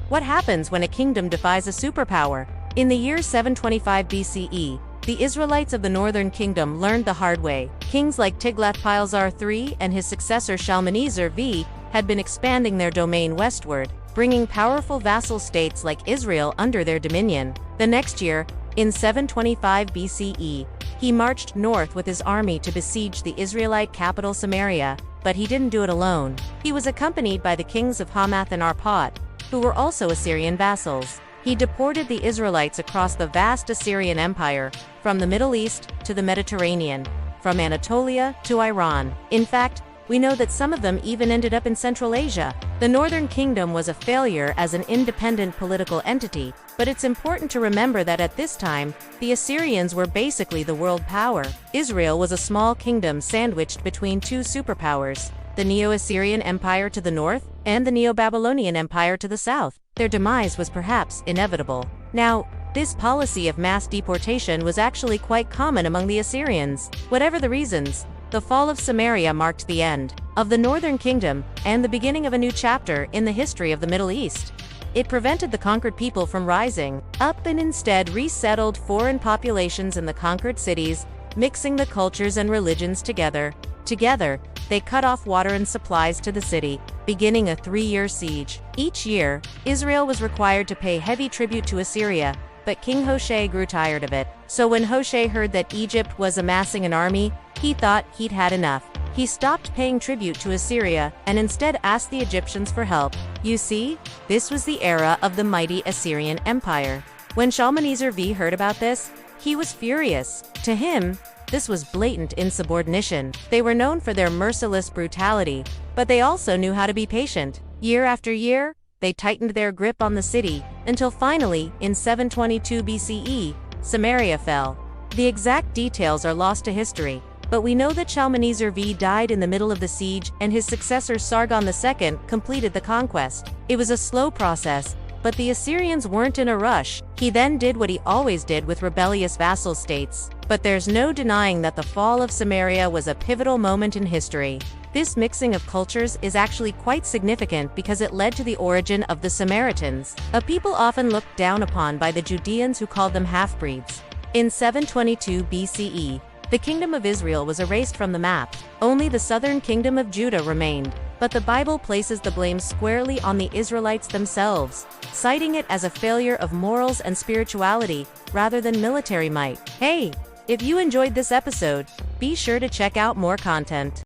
What happens when a kingdom defies a superpower? In the year 725 BCE, the Israelites of the northern kingdom learned the hard way. Kings like Tiglath-Pileser III and his successor Shalmaneser V had been expanding their domain westward, bringing powerful vassal states like Israel under their dominion. The next year, in 725 BCE, he marched north with his army to besiege the Israelite capital Samaria, but he didn't do it alone. He was accompanied by the kings of Hamath and Arpad, who were also Assyrian vassals. He deported the Israelites across the vast Assyrian Empire, from the Middle East to the Mediterranean, from Anatolia to Iran. In fact, we know that some of them even ended up in Central Asia. The Northern Kingdom was a failure as an independent political entity, but it's important to remember that at this time, the Assyrians were basically the world power. Israel was a small kingdom sandwiched between two superpowers, the Neo-Assyrian Empire to the north and the Neo-Babylonian Empire to the south. Their demise was perhaps inevitable. Now, this policy of mass deportation was actually quite common among the Assyrians. Whatever the reasons, the fall of Samaria marked the end of the Northern Kingdom and the beginning of a new chapter in the history of the Middle East. It prevented the conquered people from rising up and instead resettled foreign populations in the conquered cities, mixing the cultures and religions together. Together, they cut off water and supplies to the city, beginning a 3-year siege. Each year, Israel was required to pay heavy tribute to Assyria, but King Hoshea grew tired of it. So when Hoshea heard that Egypt was amassing an army, he thought he'd had enough. He stopped paying tribute to Assyria and instead asked the Egyptians for help. You see, this was the era of the mighty Assyrian Empire. When Shalmaneser V heard about this, he was furious. To him, this was blatant insubordination. They were known for their merciless brutality, but they also knew how to be patient. Year after year, they tightened their grip on the city, until finally, in 722 BCE, Samaria fell. The exact details are lost to history, but we know that Shalmaneser V died in the middle of the siege and his successor Sargon II completed the conquest. It was a slow process, but the Assyrians weren't in a rush. He then did what he always did with rebellious vassal states. But there's no denying that the fall of Samaria was a pivotal moment in history. This mixing of cultures is actually quite significant because it led to the origin of the Samaritans, a people often looked down upon by the Judeans who called them half-breeds. In 722 BCE, the kingdom of Israel was erased from the map. Only the southern kingdom of Judah remained, but the Bible places the blame squarely on the Israelites themselves, citing it as a failure of morals and spirituality rather than military might. Hey, if you enjoyed this episode, be sure to check out more content.